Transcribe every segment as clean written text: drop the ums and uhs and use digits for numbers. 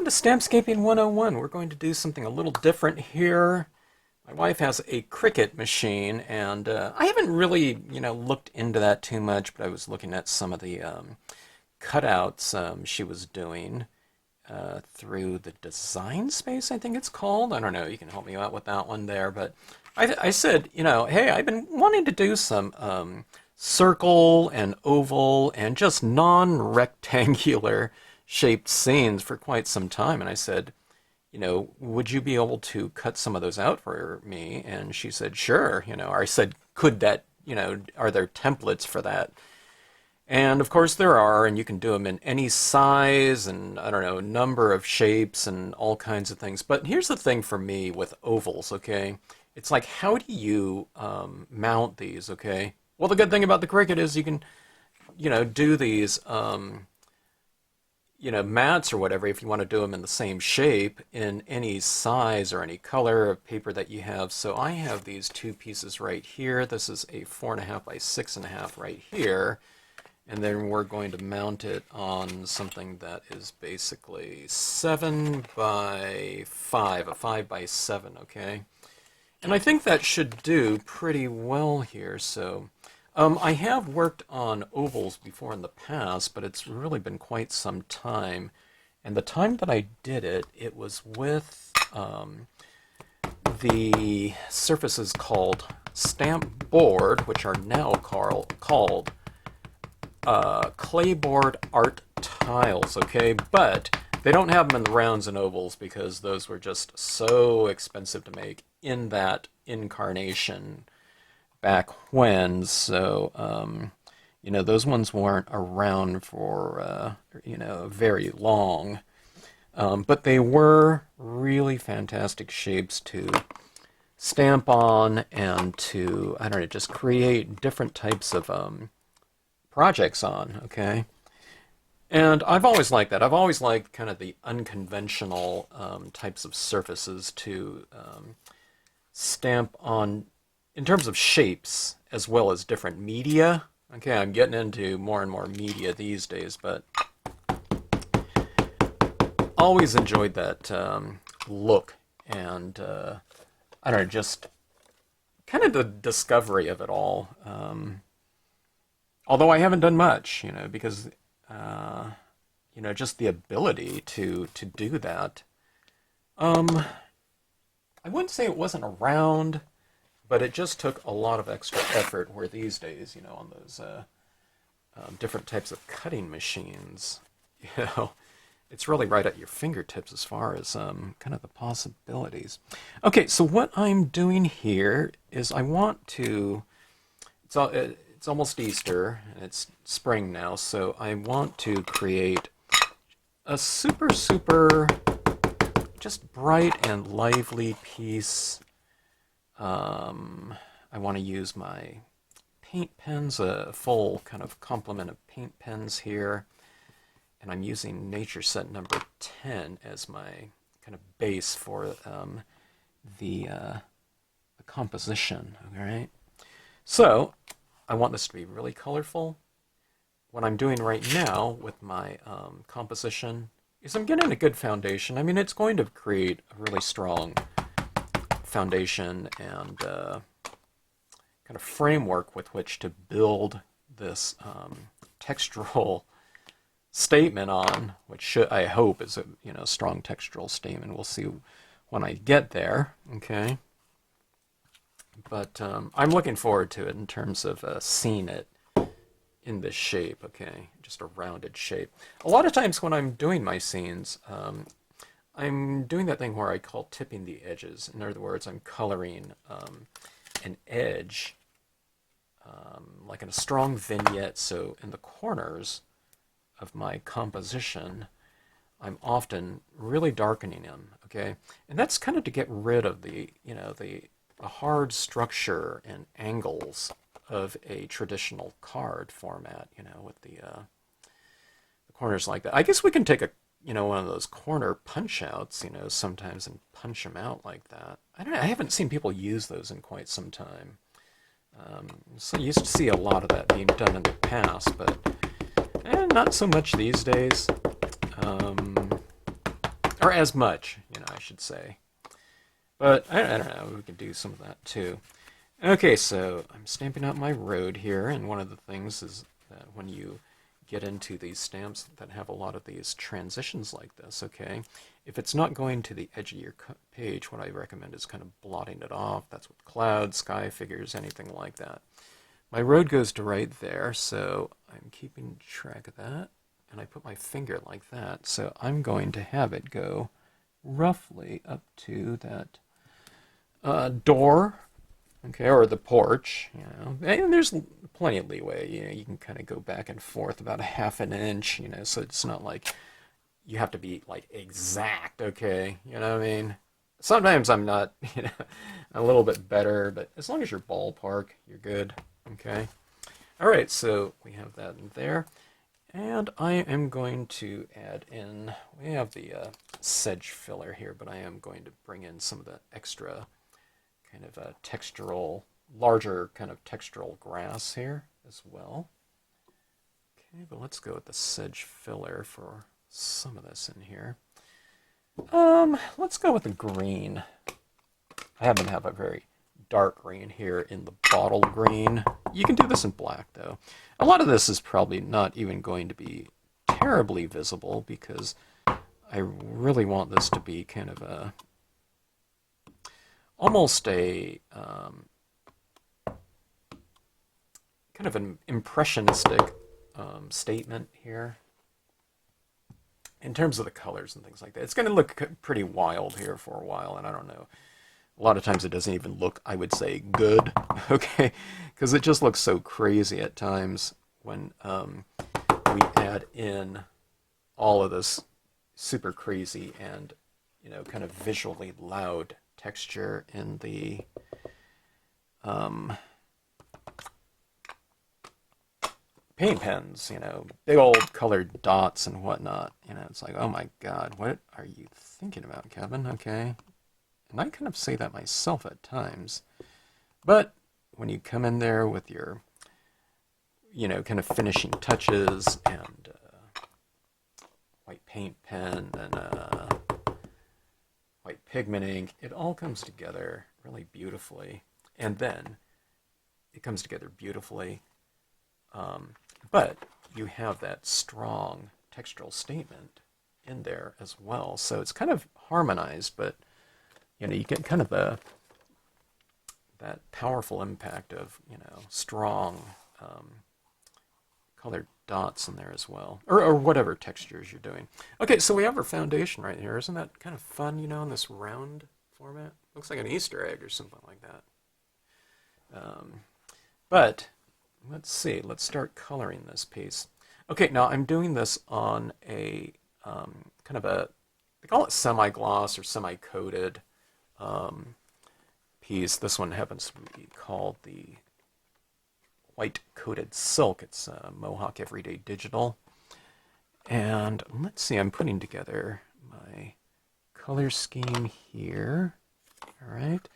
Welcome to Stampscaping 101. We're going to do something a little different here. My wife has a CRICUT machine, and I haven't really, looked into that too much, but I was looking at some of the cutouts she was doing through the design space, I think it's called. I don't know, you can help me out with that one there, but I said, hey, I've been wanting to do some circle and oval and just non-rectangular shaped scenes for quite some time. And I said, would you be able to cut some of those out for me? And she said, sure. Or I said, could that, are there templates for that? And of course there are, and you can do them in any size and, I don't know, number of shapes and all kinds of things. But here's the thing for me with ovals, okay? It's like, how do you mount these, okay? Well, the good thing about the CRICUT is you can, do these, mats or whatever, if you want to do them in the same shape in any size or any color of paper that you have. So I have these two pieces right here. This is a 4.5 by 6.5 right here. And then we're going to mount it on something that is basically 7 by 5, a 5 by 7, okay? And I think that should do pretty well here. So I have worked on ovals before in the past, but it's really been quite some time. And the time that I did it, it was with the surfaces called stamp board, which are now called clayboard art tiles, okay? But they don't have them in the rounds and ovals because those were just so expensive to make in that incarnation back when. So, those ones weren't around for, very long. But they were really fantastic shapes to stamp on and to, I don't know, just create different types of projects on, okay? And I've always liked that. I've always liked kind of the unconventional types of surfaces to stamp on in terms of shapes as well as different media. Okay, I'm getting into more and more media these days, but always enjoyed that look and I don't know, just kind of the discovery of it all. Although I haven't done much, because just the ability to do that. I wouldn't say it wasn't around, but it just took a lot of extra effort. Where these days, on those different types of cutting machines, it's really right at your fingertips as far as kind of the possibilities. Okay, so what I'm doing here is I want to. It's almost Easter, and it's spring now, so I want to create a super, just bright and lively piece. I want to use my paint pens, a full kind of complement of paint pens here, and I'm using Nature Set number 10 as my kind of base for the composition, all right? So I want this to be really colorful. What I'm doing right now with my composition is I'm getting a good foundation. I mean, it's going to create a really strong foundation and kind of framework with which to build this textural statement on, which I hope is a strong textural statement. We'll see when I get there, okay? But I'm looking forward to it in terms of seeing it in this shape, okay? Just a rounded shape. A lot of times when I'm doing my scenes, I'm doing that thing where I call tipping the edges. In other words, I'm coloring an edge like in a strong vignette. So in the corners of my composition, I'm often really darkening them, okay? And that's kind of to get rid of the hard structure and angles of a traditional card format, with the corners like that. I guess we can take one of those corner punch outs, sometimes and punch them out like that. I don't know, I haven't seen people use those in quite some time. So you used to see a lot of that being done in the past, but not so much these days. or as much, I should say. But I don't know, we could do some of that too. Okay, so I'm stamping out my road here, and one of the things is that when you get into these stamps that have a lot of these transitions like this, okay, if it's not going to the edge of your page, what I recommend is kind of blotting it off. That's with clouds, sky figures, anything like that. My road goes to right there, so I'm keeping track of that, and I put my finger like that, so I'm going to have it go roughly up to that door, okay, or the porch, and there's plenty of leeway. You can kind of go back and forth about a half an inch, so it's not like you have to be like exact, okay, you know what I mean? Sometimes I'm not, a little bit better, but as long as you're ballpark, you're good, okay? All right, so we have that in there, and I am going to add in, we have the sedge filler here, but I am going to bring in some of the extra kind of a textural, larger kind of textural grass here as well. Okay, but let's go with the sedge filler for some of this in here. Let's go with the green. I happen to have a very dark green here in the bottle green. You can do this in black though. A lot of this is probably not even going to be terribly visible because I really want this to be kind of a almost a kind of an impressionistic statement here in terms of the colors and things like that. It's going to look pretty wild here for a while, and I don't know. A lot of times it doesn't even look, I would say, good, okay? Because it just looks so crazy at times when we add in all of this super crazy and, kind of visually loud texture in the paint pens, big old colored dots and whatnot. It's like, oh my God, what are you thinking about, Kevin? Okay. And I kind of say that myself at times. But when you come in there with your, kind of finishing touches and white paint pen and white pigment ink, it all comes together really beautifully. And then it comes together beautifully. But you have that strong textural statement in there as well. So it's kind of harmonized, but you get kind of that powerful impact of, strong colored dots in there as well, or whatever textures you're doing. Okay, so we have our foundation right here. Isn't that kind of fun, in this round format? Looks like an Easter egg or something like that. But let's see. Let's start coloring this piece. Okay, now I'm doing this on a kind of a, they call it semi-gloss or semi-coated piece. This one happens to be called the white coated silk. It's Mohawk Everyday Digital. And let's see, I'm putting together my color scheme here. All right,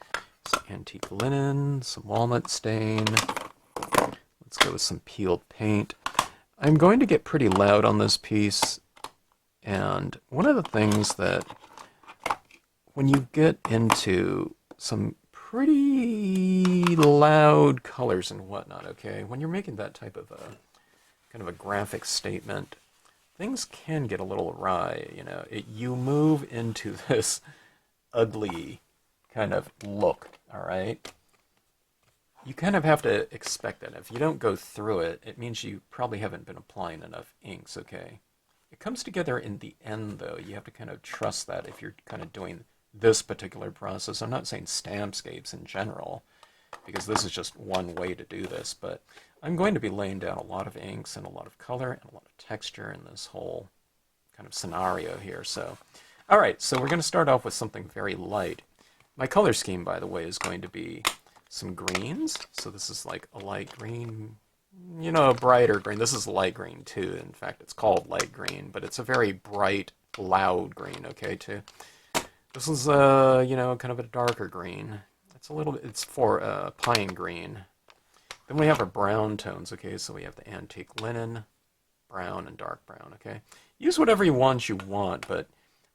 some antique linen, some walnut stain. Let's go with some peeled paint. I'm going to get pretty loud on this piece. And one of the things that when you get into some pretty loud colors and whatnot, okay, when you're making that type of a kind of a graphic statement, things can get a little awry. You move into this ugly kind of look, all right? You kind of have to expect that. If you don't go through it, it means you probably haven't been applying enough inks, okay? It comes together in the end, though. You have to kind of trust that if you're kind of doing this particular process. I'm not saying Stampscapes in general, because this is just one way to do this, but I'm going to be laying down a lot of inks and a lot of color and a lot of texture in this whole kind of scenario here. So, all right, so we're going to start off with something very light. My color scheme, by the way, is going to be some greens. So this is like a light green, a brighter green. This is light green too. In fact, it's called light green, but it's a very bright, loud green, okay, too. This is, kind of a darker green. It's for pine green. Then we have our brown tones, okay, so we have the antique linen, brown and dark brown, okay. Use whatever you want, but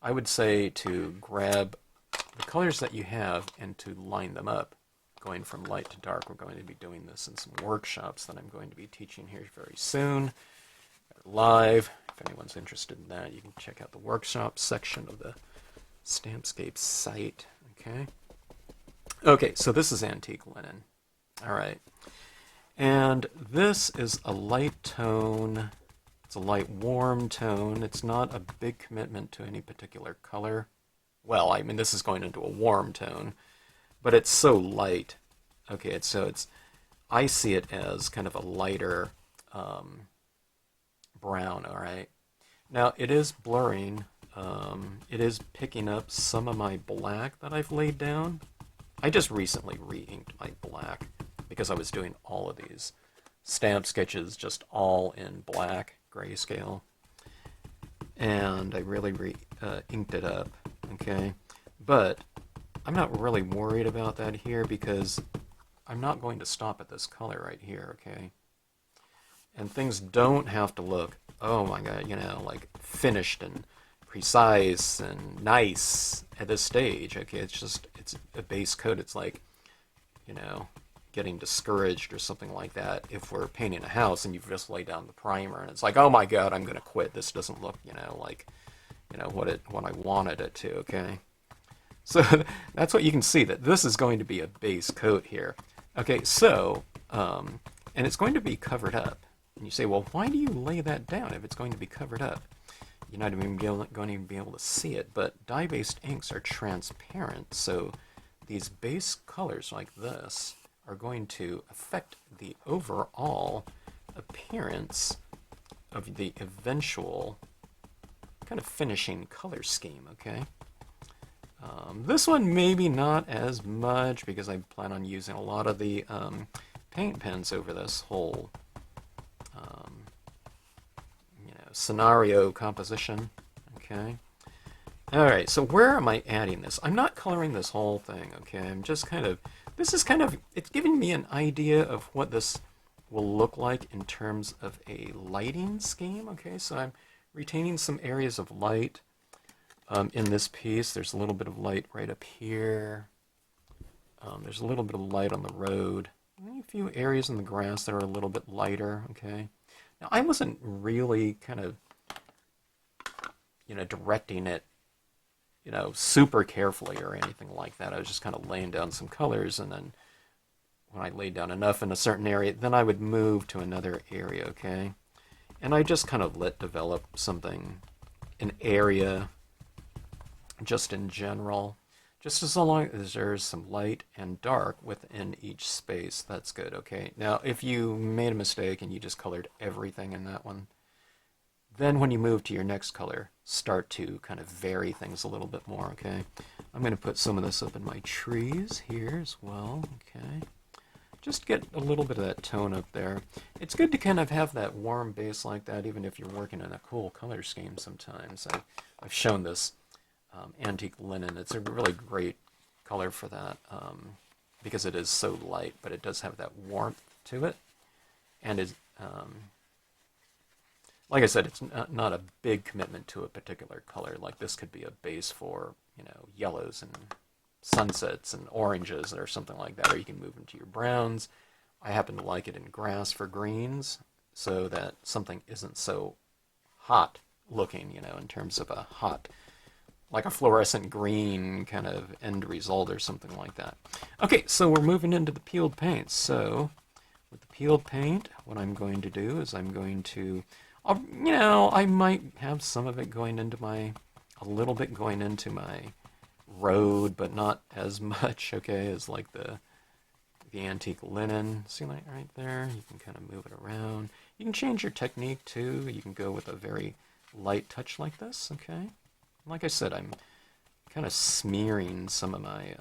I would say to grab the colors that you have and to line them up, going from light to dark. We're going to be doing this in some workshops that I'm going to be teaching here very soon, live. If anyone's interested in that, you can check out the workshop section of the Stampscapes site. Okay, so this is antique linen. All right. And this is a light tone. It's a light warm tone. It's not a big commitment to any particular color. Well, I mean, this is going into a warm tone, but it's so light. Okay, I see it as kind of a lighter brown, all right? Now, it is blurring. It is picking up some of my black that I've laid down. I just recently re-inked my black because I was doing all of these stamp sketches just all in black grayscale. And I really inked it up, okay? But I'm not really worried about that here because I'm not going to stop at this color right here, okay? And things don't have to look, oh my god, you know, like finished and precise and nice at this stage, okay? It's a base coat. It's like, you know, getting discouraged or something like that if we're painting a house and you've just laid down the primer and it's like, oh my god, I'm going to quit. This doesn't look, you know, like, you know, what I wanted it to, okay? So that's what you can see, that this is going to be a base coat here. Okay, so, and it's going to be covered up. And you say, well, why do you lay that down if it's going to be covered up? You're not even going to be able to see it, but dye-based inks are transparent, so these base colors like this are going to affect the overall appearance of the eventual kind of finishing color scheme, okay? This one maybe not as much because I plan on using a lot of the paint pens over this whole you know, scenario composition, okay? Alright, so where am I adding this? I'm not coloring this whole thing, okay? I'm just kind of, it's giving me an idea of what this will look like in terms of a lighting scheme, okay? So I'm retaining some areas of light in this piece. There's a little bit of light right up here. There's a little bit of light on the road. A few areas in the grass that are a little bit lighter, okay? Now, I wasn't really kind of, you know, directing it, you know, super carefully or anything like that. I was just kind of laying down some colors, and then when I laid down enough in a certain area, then I would move to another area, okay? And I just kind of let develop something, an area, just in general. Just as long as there's some light and dark within each space, that's good, okay? Now, if you made a mistake and you just colored everything in that one, then when you move to your next color, start to kind of vary things a little bit more, okay? I'm going to put some of this up in my trees here as well, okay? Just get a little bit of that tone up there. It's good to kind of have that warm base like that, even if you're working in a cool color scheme sometimes. I've shown this antique linen. It's a really great color for that because it is so light, but it does have that warmth to it. And is like I said, it's not a big commitment to a particular color. Like this could be a base for, you know, yellows and sunsets and oranges or something like that, or you can move into your browns. I happen to like it in grass for greens so that something isn't so hot looking, you know, in terms of a hot, like a fluorescent green kind of end result or something like that. Okay, so we're moving into the peeled paint. So with the peeled paint, what I'm going to do is I'm going to, you know, I might have some of it going into my, a little bit going into my road, but not as much, okay, as like the antique linen. See that right there? You can kind of move it around. You can change your technique too. You can go with a very light touch like this, okay? Like I said, I'm kind of smearing some of my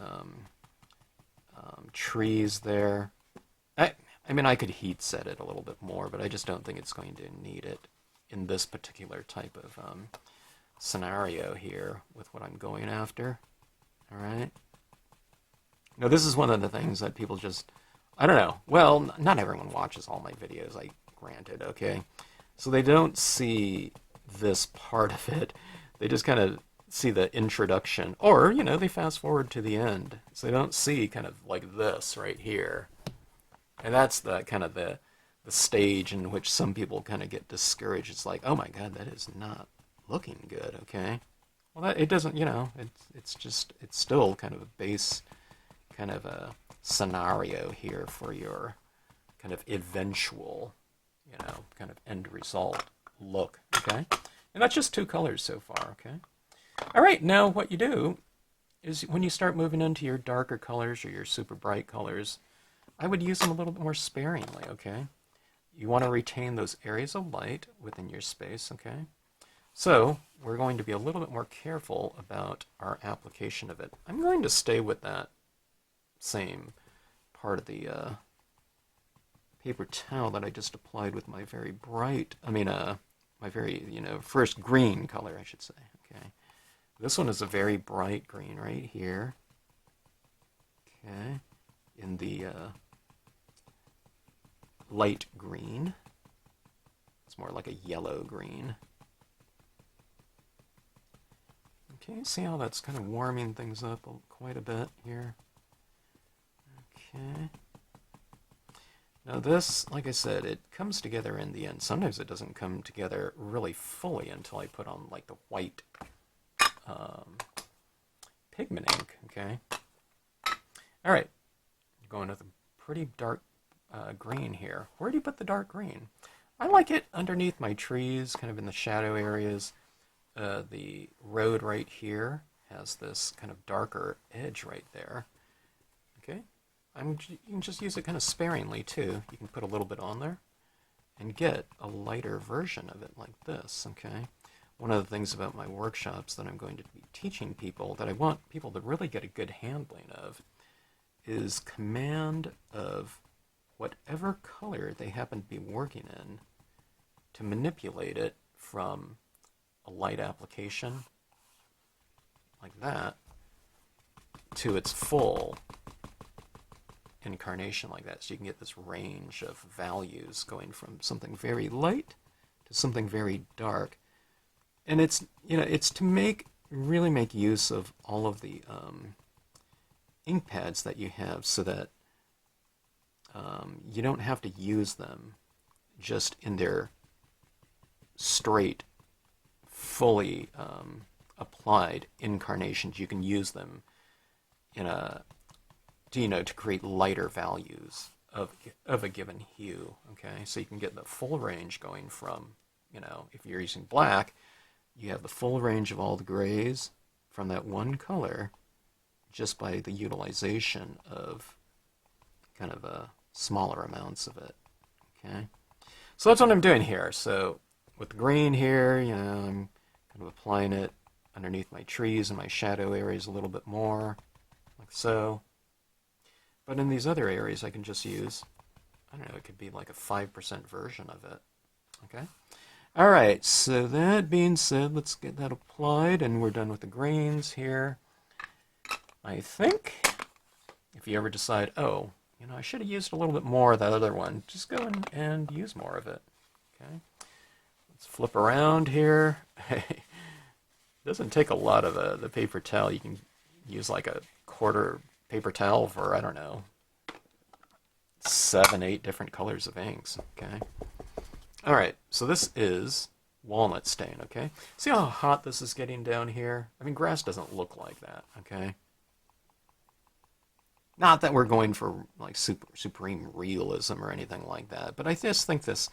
trees there. I mean, I could heat set it a little bit more, but I just don't think it's going to need it in this particular type of scenario here with what I'm going after. All right. Now, this is one of the things that people just, I don't know. Well, not everyone watches all my videos, I granted, okay? So they don't see this part of it. They just kind of see the introduction, or, you know, they fast forward to the end. So they don't see kind of like this right here. And that's the kind of the stage in which some people kind of get discouraged. It's like, oh my God, that is not looking good, okay? Well, that, it doesn't, you know, it's just, it's still kind of a base kind of a scenario here for your kind of eventual, you know, kind of end result look, okay? And that's just two colors so far, okay? All right, now what you do is when you start moving into your darker colors or your super bright colors, I would use them a little bit more sparingly, okay? You want to retain those areas of light within your space, okay? So we're going to be a little bit more careful about our application of it. I'm going to stay with that same part of the paper towel that I just applied with my very bright, my very, you know, first green color, I should say, okay? This one is a very bright green right here, okay? In the light green. It's more like a yellow green. Okay, see how that's kind of warming things up quite a bit here? Okay. Now this, like I said, it comes together in the end. Sometimes it doesn't come together really fully until I put on like the white pigment ink, okay? All right, going with a pretty dark green here. Where do you put the dark green? I like it underneath my trees, kind of in the shadow areas. The road right here has this kind of darker edge right there. Okay, you can just use it kind of sparingly too. You can put a little bit on there and get a lighter version of it like this, okay? One of the things about my workshops that I'm going to be teaching people that I want people to really get a good handling of is command of whatever color they happen to be working in to manipulate it from a light application like that to its full incarnation like that. So you can get this range of values going from something very light to something very dark. And it's, you know, it's to really make use of all of the ink pads that you have so that you don't have to use them just in their straight, fully applied incarnations. You can use them in a, you know, to create lighter values of a given hue, okay? So you can get the full range going from, you know, if you're using black, you have the full range of all the grays from that one color just by the utilization of kind of smaller amounts of it, okay? So that's what I'm doing here. So with the green here, you know, I'm kind of applying it underneath my trees and my shadow areas a little bit more, like so. But in these other areas, I can just use, I don't know, it could be like a 5% version of it, okay? All right, so that being said, let's get that applied, and we're done with the greens here. I think if you ever decide, oh, you know, I should have used a little bit more of that other one, just go in and use more of it, okay? Let's flip around here. It doesn't take a lot of the paper towel. You can use like a quarter paper towel for, I don't know, 7, 8 different colors of inks, okay? All right, so this is walnut stain, okay? See how hot this is getting down here? I mean, grass doesn't look like that, okay? Not that we're going for like supreme realism or anything like that, but I just think this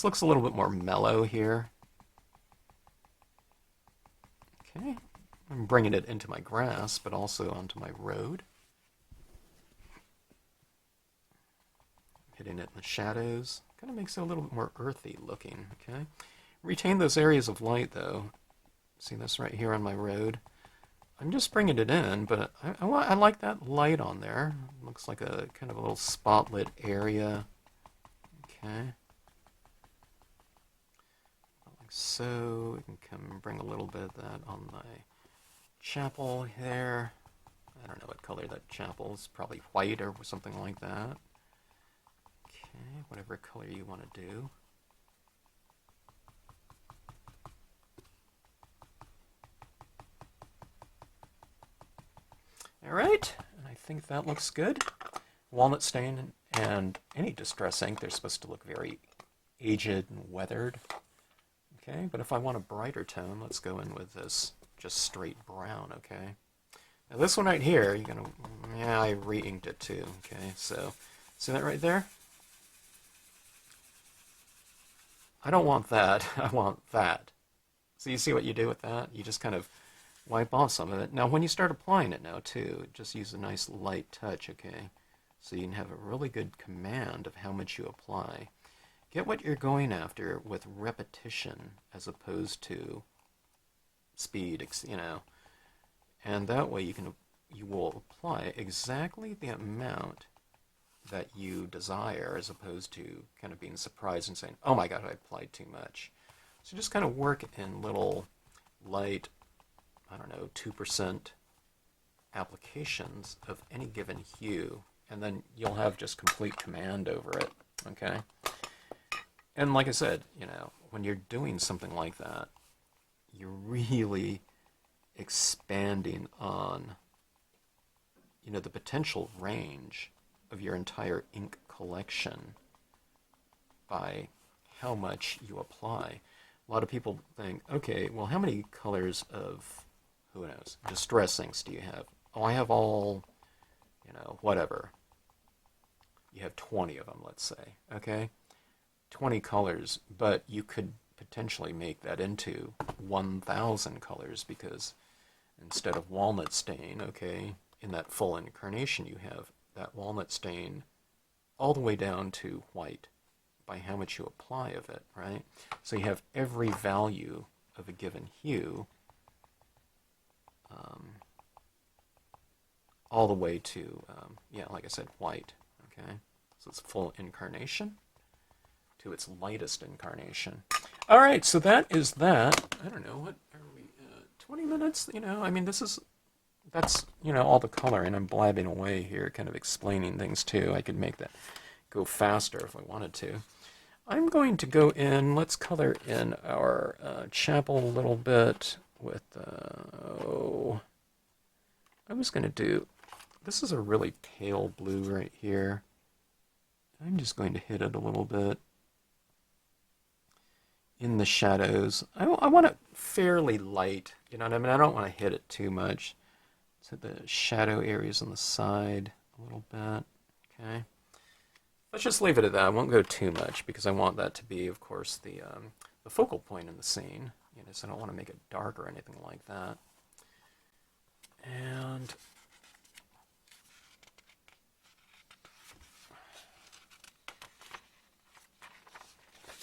looks a little bit more mellow here. Okay, I'm bringing it into my grass, but also onto my road. Hitting it in the shadows. Kind of makes it a little bit more earthy looking, okay? Retain those areas of light, though. See this right here on my road? I'm just bringing it in, but I like that light on there. Looks like a kind of a little spotlit area. Okay. Like so. We can come and bring a little bit of that on my chapel there. I don't know what color that chapel is. Probably white or something like that. Okay, whatever color you want to do. All right, and I think that looks good. Walnut stain and any distress ink, they're supposed to look very aged and weathered. Okay, but if I want a brighter tone, let's go in with this just straight brown, okay? Now this one right here, you're gonna, yeah, I re-inked it too, okay? So, see that right there? I don't want that, I want that. So you see what you do with that? You just kind of wipe off some of it. Now when you start applying it now too, just use a nice light touch, okay? So you can have a really good command of how much you apply. Get what you're going after with repetition as opposed to speed, you know. And that way you will apply exactly the amount that you desire as opposed to kind of being surprised and saying, oh my god, I applied too much. So just kind of work in little light, I don't know, 2% applications of any given hue, and then you'll have just complete command over it, okay? And like I said, you know, when you're doing something like that, you're really expanding on, you know, the potential range of your entire ink collection by how much you apply. A lot of people think, okay, well, how many colors of, who knows, distress inks do you have? Oh, I have all, you know, whatever. You have 20 of them, let's say, okay? 20 colors, but you could potentially make that into 1,000 colors because instead of walnut stain, okay, in that full incarnation you have that walnut stain all the way down to white by how much you apply of it, right? So you have every value of a given hue all the way to, yeah, like I said, white, okay? So it's full incarnation to its lightest incarnation. All right, so that is that. I don't know, what are we, 20 minutes? You know, I mean, that's, you know, all the color, and I'm blabbing away here, kind of explaining things too. I could make that go faster if I wanted to. I'm going to go in, let's color in our chapel a little bit with, oh, I was going to do, this is a really pale blue right here. I'm just going to hit it a little bit in the shadows. I want it fairly light, you know what I mean? I don't want to hit it too much. So the shadow areas on the side a little bit, okay? Let's just leave it at that. I won't go too much because I want that to be, of course, the focal point in the scene. You know, so I don't want to make it dark or anything like that. And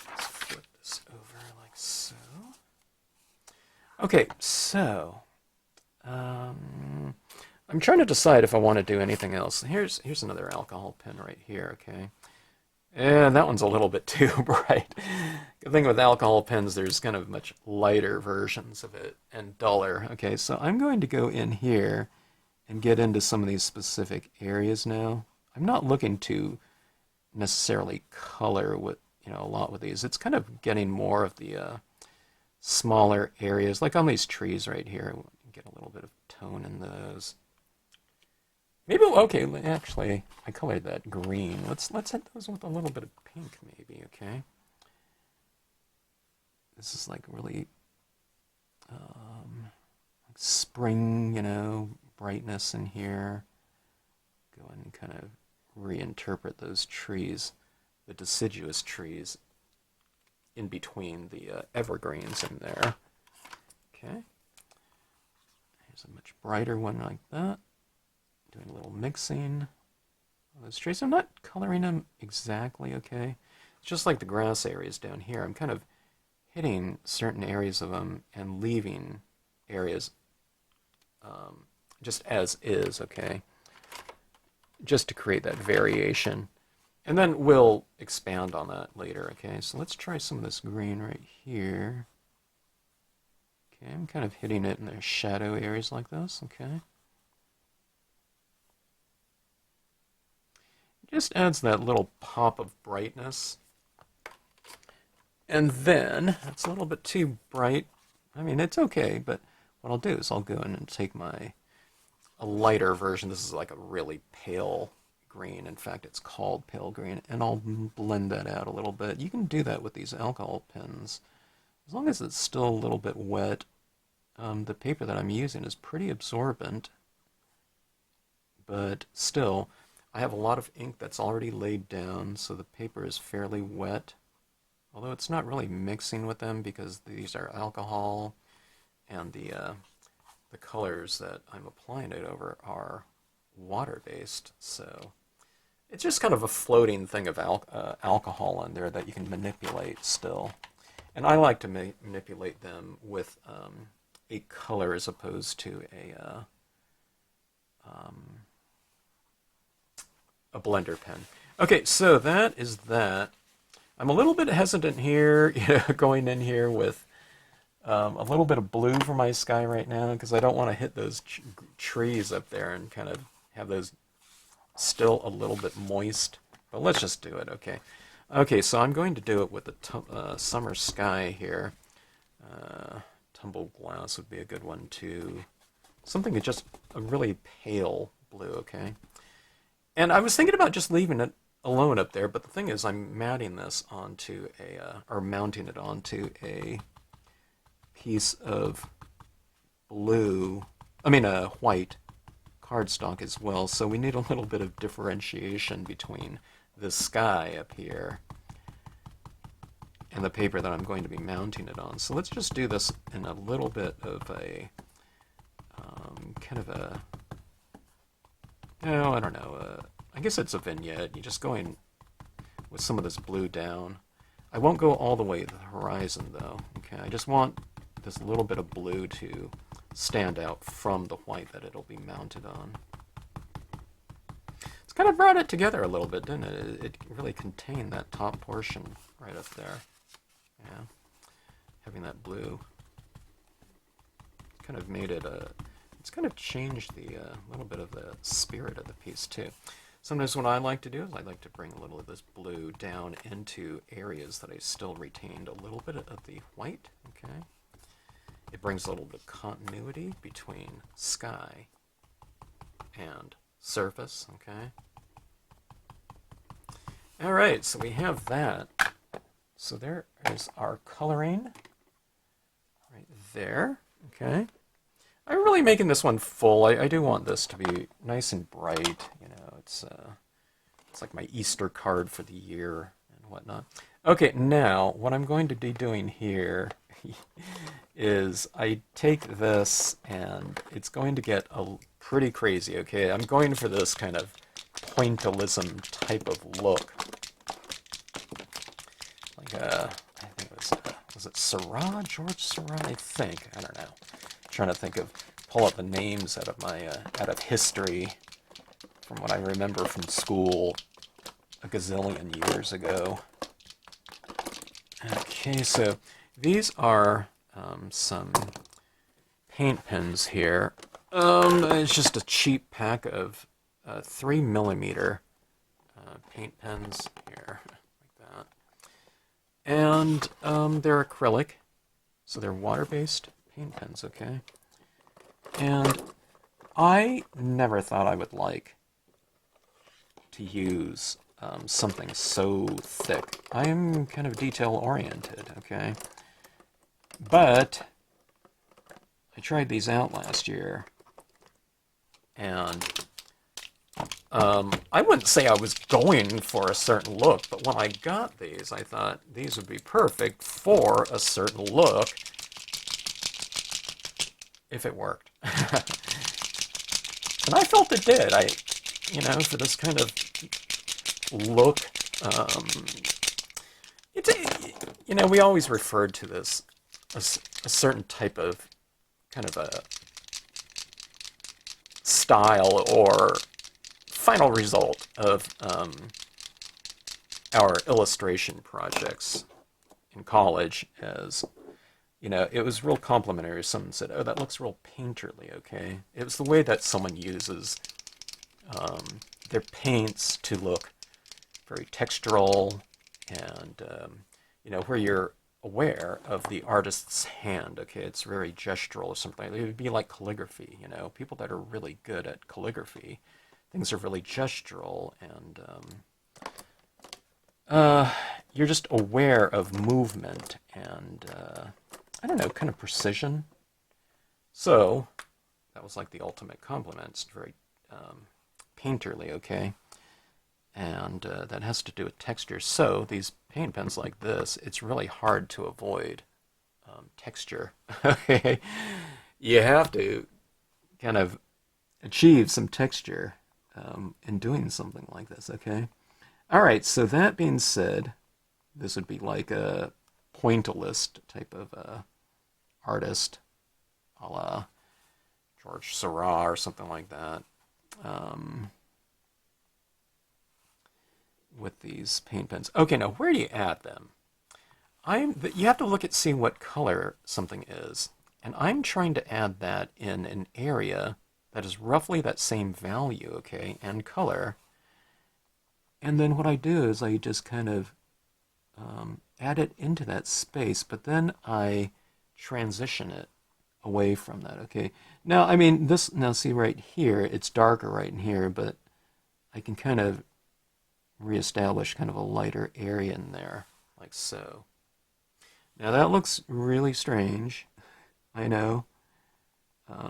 let's flip this over like so. Okay, so I'm trying to decide if I want to do anything else. Here's another alcohol pen right here, okay? And that one's a little bit too bright. Good thing with alcohol pens, there's kind of much lighter versions of it and duller. Okay, so I'm going to go in here and get into some of these specific areas now. I'm not looking to necessarily color with, you know, a lot with these. It's kind of getting more of the smaller areas, like on these trees right here. Get a little bit of tone in those. Maybe, okay, actually, I colored that green. Let's hit those with a little bit of pink, maybe, okay? This is like really like spring, you know, brightness in here. Go in and kind of reinterpret those trees, the deciduous trees in between the evergreens in there. Okay. Here's a much brighter one like that. Doing a little mixing of those trees. I'm not coloring them exactly, okay? It's just like the grass areas down here. I'm kind of hitting certain areas of them and leaving areas just as is, okay? Just to create that variation. And then we'll expand on that later, okay? So let's try some of this green right here. Okay, I'm kind of hitting it in the shadow areas like this, okay? Just adds that little pop of brightness. And then, it's a little bit too bright. I mean, it's okay, but what I'll do is I'll go in and take my a lighter version. This is like a really pale green. In fact, it's called pale green, and I'll blend that out a little bit. You can do that with these alcohol pens. As long as it's still a little bit wet, the paper that I'm using is pretty absorbent, but still, I have a lot of ink that's already laid down, so the paper is fairly wet. Although it's not really mixing with them because these are alcohol, and the colors that I'm applying it over are water-based, so it's just kind of a floating thing of alcohol in there that you can manipulate still. And I like to manipulate them with a color as opposed to a blender pen. Okay, so that is that. I'm a little bit hesitant here, going in here with a little bit of blue for my sky right now because I don't want to hit those trees up there and kind of have those still a little bit moist. But let's just do it, okay? Okay, so I'm going to do it with the summer sky here. Tumbled glass would be a good one too. Something that's just a really pale blue, okay? And I was thinking about just leaving it alone up there, but the thing is I'm mounting this onto or mounting it onto a piece of white cardstock as well, so we need a little bit of differentiation between the sky up here and the paper that I'm going to be mounting it on. So let's just do this in a little bit of a kind of a, I don't know, I guess it's a vignette. You're just going with some of this blue down. I won't go all the way to the horizon though, okay? I just want this little bit of blue to stand out from the white that it'll be mounted on. It's kind of brought it together a little bit, didn't it? It really contained that top portion right up there. Yeah, having that blue kind of made it it's kind of changed the little bit of the spirit of the piece too. Sometimes what I like to do is I like to bring a little of this blue down into areas that I still retained a little bit of the white, okay? It brings a little bit of continuity between sky and surface, okay? All right, so we have that. So there is our coloring right there, okay? I'm really making this one full. I do want this to be nice and bright, it's like my Easter card for the year and whatnot. Okay, now what I'm going to be doing here is I take this and it's going to get pretty crazy, okay? I'm going for this kind of pointillism type of look. Like, I think was it Seurat? George Seurat, I think. I don't know. I'm trying to pull up the names out of history from what I remember from school a gazillion years ago. Okay, so these are some paint pens here. It's just a cheap pack of 3mm paint pens here, like that. And they're acrylic, so they're water-based paint pens, okay? And I never thought I would like to use something so thick. I'm kind of detail-oriented, okay? But I tried these out last year, and I wouldn't say I was going for a certain look, but when I got these, I thought these would be perfect for a certain look if it worked. And I felt it did. For this kind of look, we always referred to this as a certain type of kind of a style or final result of our illustration projects in college as, it was real complimentary. Someone said, oh, that looks real painterly, okay? It was the way that someone uses their paints to look very textural and, where you're aware of the artist's hand. Okay, it's very gestural or something. It would be like calligraphy, you know. People that are really good at calligraphy, things are really gestural, and you're just aware of movement and I don't know, kind of precision. So that was like the ultimate compliment. It's very painterly, okay? And that has to do with texture. So these paint pens like this, it's really hard to avoid texture. Okay, you have to kind of achieve some texture in doing something like this. Okay. All right. So that being said, this would be like a pointillist type of artist, a la George Seurat or something like that. Um, with these paint pens. Okay, now where do you add them? You have to look at see what color something is, and I'm trying to add that in an area that is roughly that same value, okay, and color. And then what I do is I just kind of add it into that space, but then I transition it away from that, okay. Now, I mean, now see right here, it's darker right in here, but I can kind of reestablish kind of a lighter area in there, like so. Now that looks really strange, I know,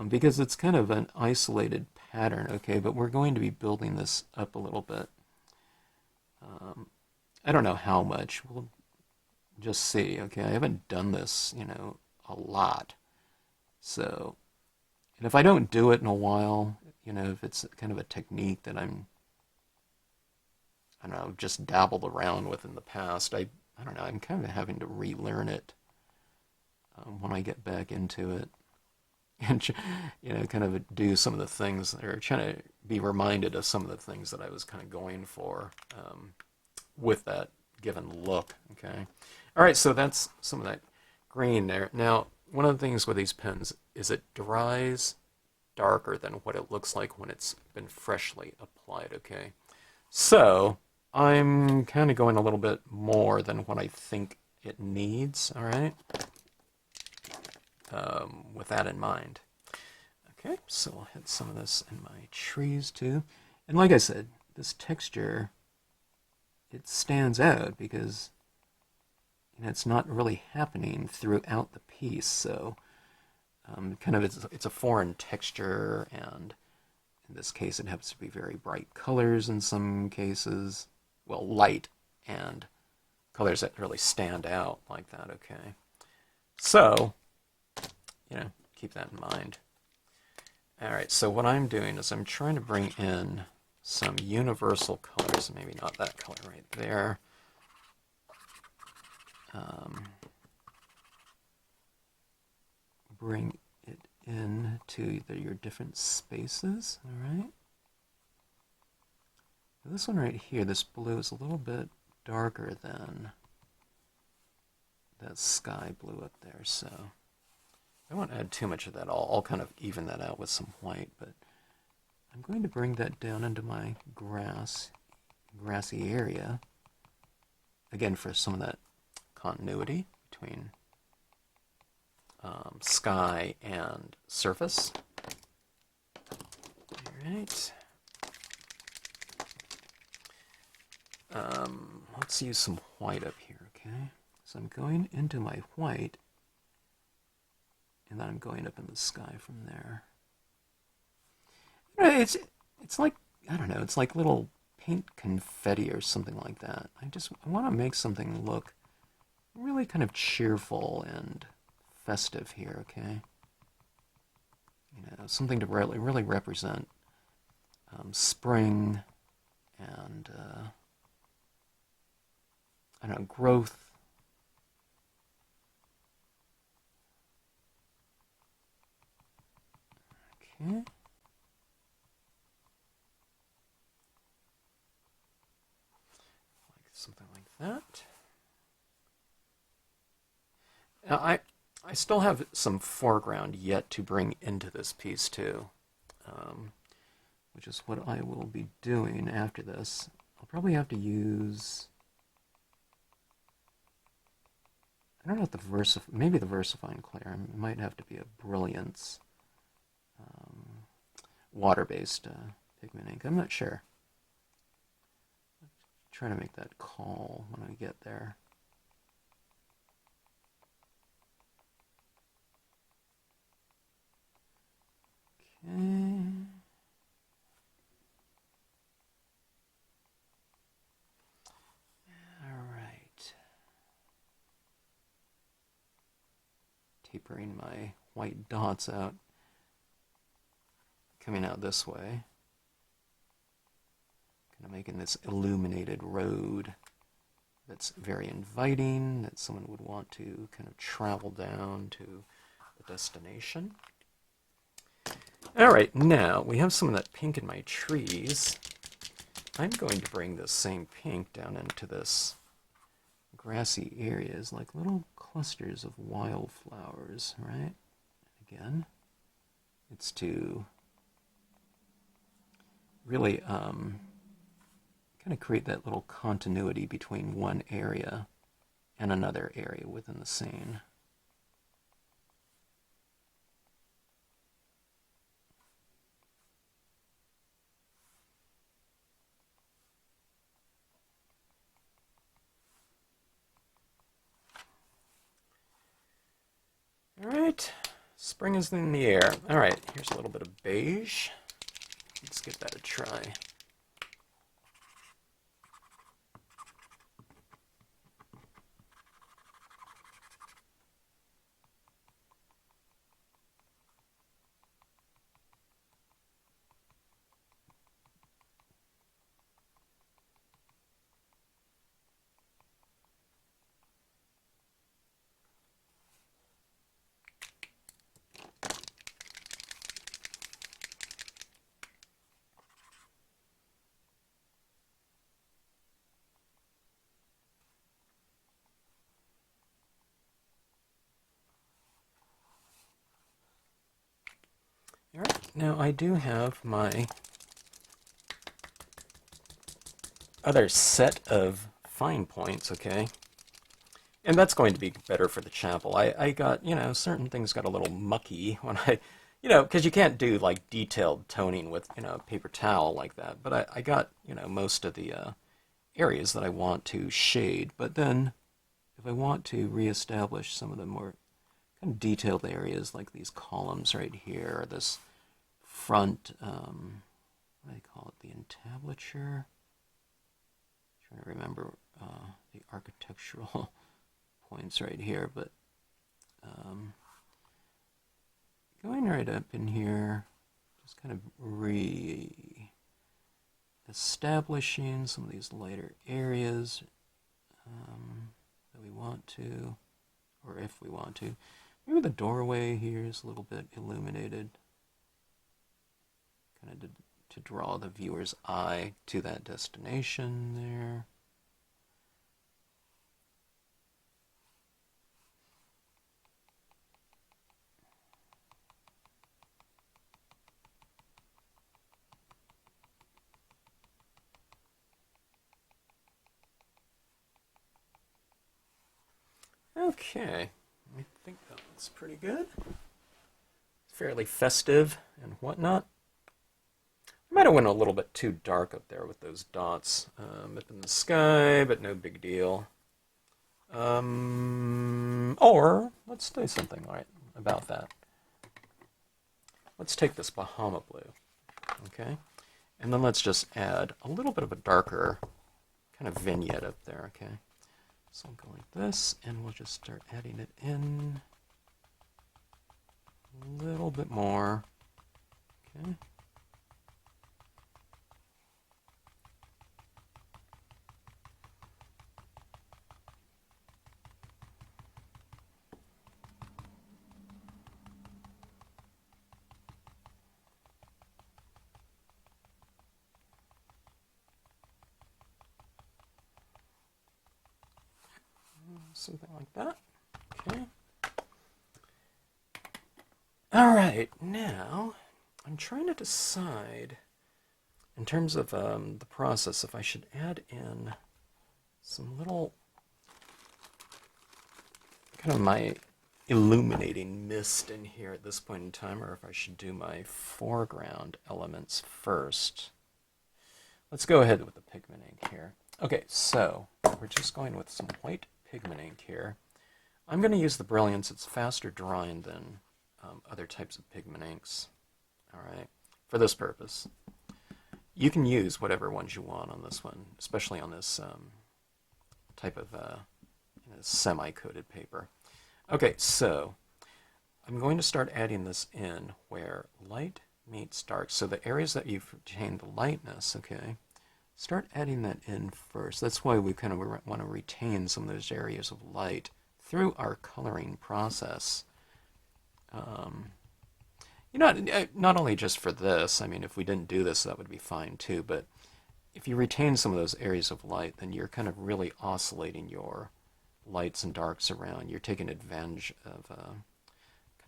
because it's kind of an isolated pattern, okay, but we're going to be building this up a little bit. I don't know how much, we'll just see, okay, I haven't done this, you know, a lot, so, and if I don't do it in a while, you know, if it's kind of a technique that I don't know, just dabbled around with in the past, I don't know, I'm kind of having to relearn it when I get back into it. And, you know, kind of do some of the things, or trying to be reminded of some of the things that I was kind of going for with that given look, okay? All right, so that's some of that green there. Now, one of the things with these pens is it dries darker than what it looks like when it's been freshly applied, okay? So, I'm kind of going a little bit more than what I think it needs, all right? With that in mind. Okay, so I'll hit some of this in my trees too. And like I said, this texture, it stands out because you know, it's not really happening throughout the piece, so kind of it's a foreign texture, and in this case it happens to be very bright colors in some cases. Well, light and colors that really stand out like that, okay? So, you know, keep that in mind. All right, so what I'm doing is I'm trying to bring in some universal colors, maybe not that color right there. Bring it into your different spaces, all right? This one right here, this blue, is a little bit darker than that sky blue up there, so I won't add too much of that. I'll kind of even that out with some white, but I'm going to bring that down into my grassy area, again for some of that continuity between sky and surface. All right. Let's use some white up here, okay? So I'm going into my white, and then I'm going up in the sky from there. It's like, I don't know, it's like little paint confetti or something like that. I want to make something look really kind of cheerful and festive here, okay? You know, something to really represent spring and I don't know, growth. Okay. Like something like that. Now I still have some foreground yet to bring into this piece too, which is what I will be doing after this. I'll probably have to use, I don't know if the maybe the VersaFine Clear. It might have to be a Brilliance water-based pigment ink. I'm not sure. Trying to make that call when I get there. Okay. All right. Tapering my white dots out, coming out this way. Kind of making this illuminated road that's very inviting, that someone would want to kind of travel down to the destination. All right, now we have some of that pink in my trees. I'm going to bring this same pink down into this grassy areas, like little clusters of wildflowers, right? Again, it's to really kind of create that little continuity between one area and another area within the scene. All right, spring is in the air. All right, here's a little bit of beige. Let's give that a try. All right, now I do have my other set of fine points, okay? And that's going to be better for the chapel. I got, certain things got a little mucky when because you can't do like detailed toning with, a paper towel like that. But I got, most of the areas that I want to shade. But then if I want to reestablish some of the more kind of detailed areas, like these columns right here, or this front, what do they call it, the entablature? I'm trying to remember the architectural points right here, but going right up in here, just kind of re-establishing some of these lighter areas that we want to, or if we want to. Maybe the doorway here is a little bit illuminated, kind of to draw the viewer's eye to that destination there. Okay, I think that looks pretty good. Fairly festive and whatnot. I might have went a little bit too dark up there with those dots up in the sky, but no big deal. Or let's do something right about that. Let's take this Bahama blue, okay? And then let's just add a little bit of a darker kind of vignette up there, okay? So I'll go like this, and we'll just start adding it in a little bit more, okay? Something like that. Okay. All right, now I'm trying to decide in terms of the process if I should add in some little kind of my illuminating mist in here at this point in time, or if I should do my foreground elements first. Let's go ahead with the pigment ink here. Okay, so we're just going with some white pigment ink here. I'm going to use the Brilliance. It's faster drying than other types of pigment inks. All right, for this purpose. You can use whatever ones you want on this one, especially on this type of semi-coated paper. Okay, so I'm going to start adding this in where light meets dark. So the areas that you've retained the lightness, okay, start adding that in first. That's why we kind of want to retain some of those areas of light through our coloring process. Not only just for this, I mean, if we didn't do this, that would be fine too, but if you retain some of those areas of light, then you're kind of really oscillating your lights and darks around. You're taking advantage of kind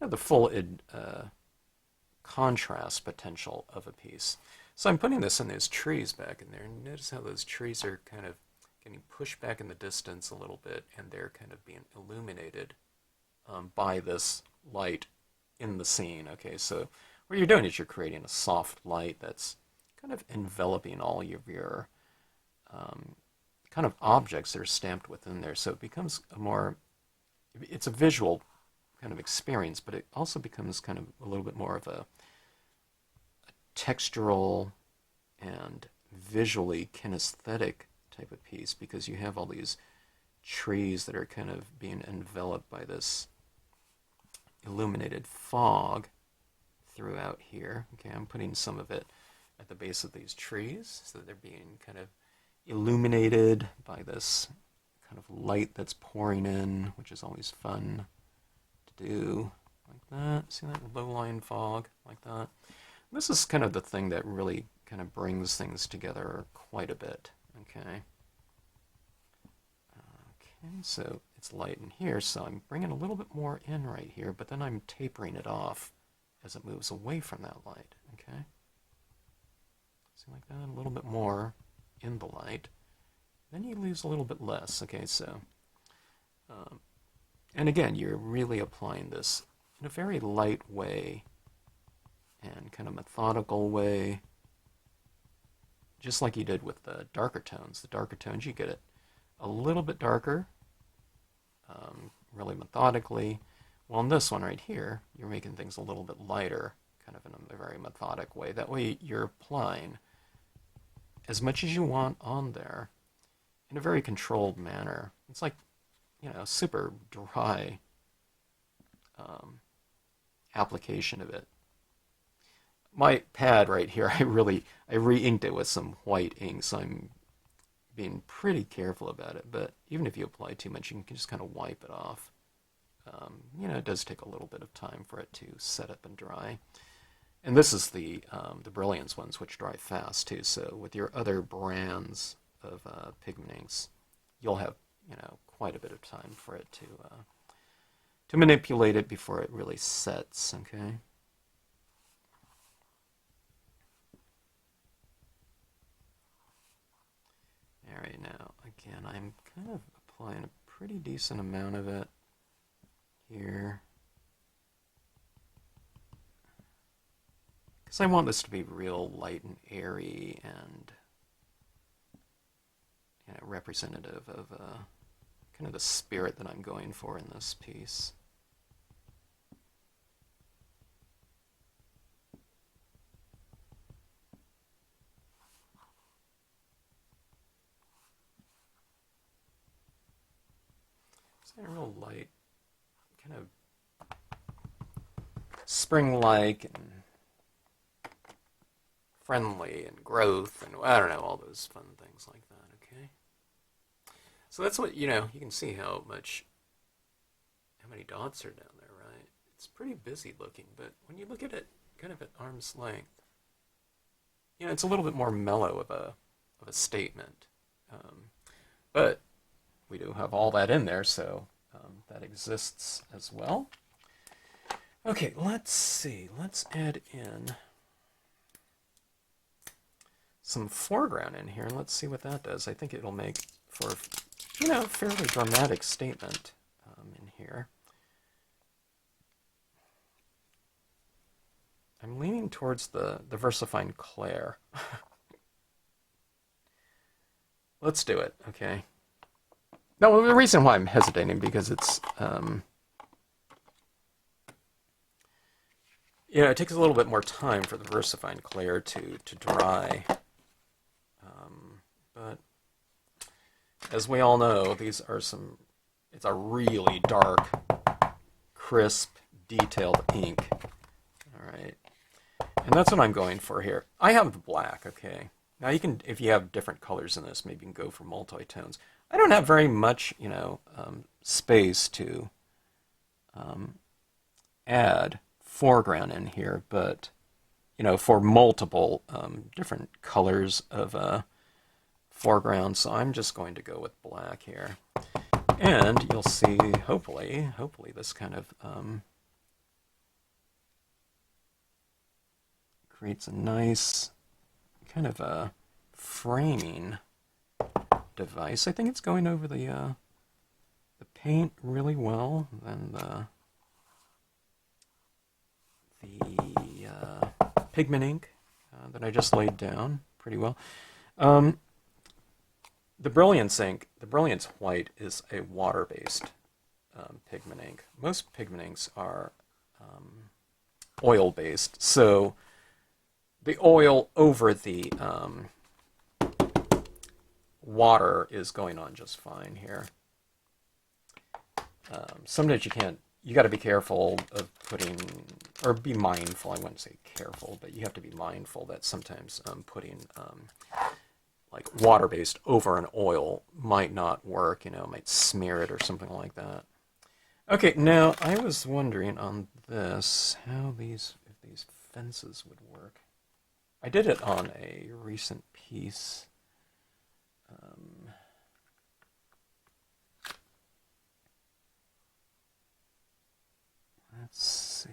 of the full contrast potential of a piece. So I'm putting this in those trees back in there, and notice how those trees are kind of getting pushed back in the distance a little bit, and they're kind of being illuminated by this light in the scene. Okay, so what you're doing is you're creating a soft light that's kind of enveloping all of your kind of objects that are stamped within there. So it becomes it's a visual kind of experience, but it also becomes kind of a little bit more of a textural and visually kinesthetic type of piece, because you have all these trees that are kind of being enveloped by this illuminated fog throughout here. Okay, I'm putting some of it at the base of these trees, so they're being kind of illuminated by this kind of light that's pouring in, which is always fun to do, like that. See that low-lying fog, like that? This is kind of the thing that really kind of brings things together quite a bit, okay? Okay, so it's light in here, so I'm bringing a little bit more in right here, but then I'm tapering it off as it moves away from that light, okay? See, like that, a little bit more in the light, then you lose a little bit less. Okay, so and again, you're really applying this in a very light way and kind of methodical way, just like you did with the darker tones. The darker tones, you get it a little bit darker, really methodically. Well, in this one right here, you're making things a little bit lighter, kind of in a very methodic way. That way you're applying as much as you want on there in a very controlled manner. It's like, super dry application of it. My pad right here, I re-inked it with some white ink, so I'm being pretty careful about it. But even if you apply too much, you can just kind of wipe it off. It does take a little bit of time for it to set up and dry. And this is the Brilliance ones, which dry fast too. So with your other brands of pigment inks, you'll have quite a bit of time for it to manipulate it before it really sets. Okay. All right, now again, I'm kind of applying a pretty decent amount of it here, because I want this to be real light and airy and representative of kind of the spirit that I'm going for in this piece. It's a real light, kind of spring-like and friendly and growth and I don't know, all those fun things like that, okay? So that's what, you can see how many dots are down there, right? It's pretty busy looking, but when you look at it kind of at arm's length, it's a little bit more mellow of a statement. But we do have all that in there, so that exists as well. Okay, let's see. Let's add in some foreground in here, and let's see what that does. I think it'll make for, fairly dramatic statement in here. I'm leaning towards the VersaFine Clair. Let's do it, okay? No, the reason why I'm hesitating because it's, you know, it takes a little bit more time for the VersaFine Clair to dry. But as we all know, these are it's a really dark, crisp, detailed ink. All right. And that's what I'm going for here. I have the black, okay? Now you can, if you have different colors in this, maybe you can go for multi-tones. I don't have very much, you know, space to add foreground in here, but, you know, for multiple different colors of foreground, so I'm just going to go with black here. And you'll see, hopefully this kind of creates a nice kind of a framing device. I think it's going over the paint really well, and the pigment ink that I just laid down pretty well. The Brilliance ink, the Brilliance White, is a water-based pigment ink. Most pigment inks are oil-based, so the oil over the water is going on just fine here. Sometimes you got to be careful of putting, or be mindful, I wouldn't say careful, but you have to be mindful that sometimes putting like water-based over an oil might not work, you know, might smear it or something like that. Okay, now I was wondering on this, how if these fences would work. I did it on a recent piece. Let's see.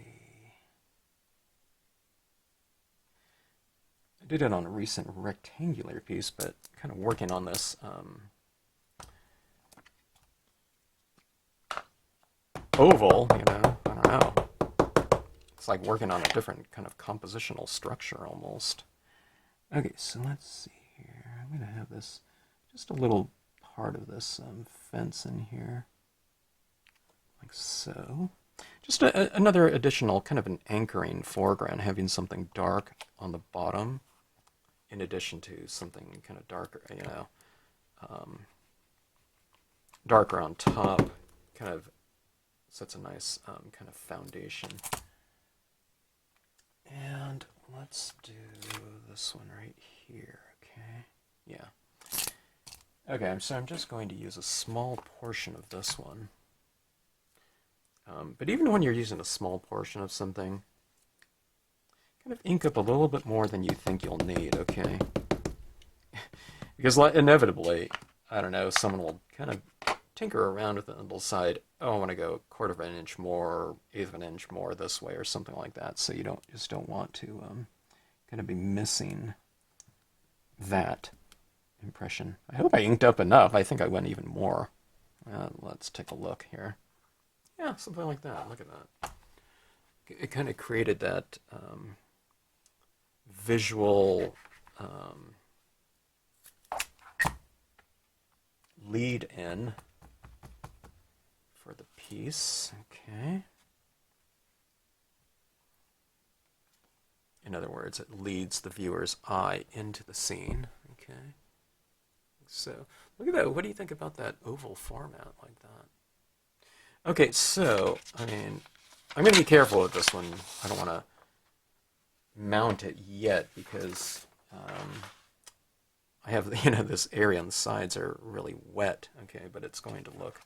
I did it on a recent rectangular piece, but kind of working on this oval, you know, I don't know. It's like working on a different kind of compositional structure almost. Okay, so let's see here. I'm going to have this, just a little part of this fence in here, like so. Just another additional kind of an anchoring foreground, having something dark on the bottom, in addition to something kind of darker, you know, darker on top, kind of sets a nice kind of foundation. And let's do this one right here, okay? Yeah. Okay, so I'm just going to use a small portion of this one. But even when you're using a small portion of something, kind of ink up a little bit more than you think you'll need, okay? Because inevitably, I don't know, someone will kind of tinker around with it and decide, oh, I want to go 1/4 of an inch more, or 1/8 of an inch more this way, or something like that. So you just don't want to kind of be missing that impression. I hope I inked up enough. I think I went even more. Let's take a look here. Yeah, something like that. Look at that. It kind of created that visual lead in for the piece. Okay. In other words, it leads the viewer's eye into the scene. Okay. So, look at that. What do you think about that oval format like that? Okay, so, I mean, I'm going to be careful with this one. I don't want to mount it yet because I have, you know, this area on the sides are really wet, okay, but it's going to look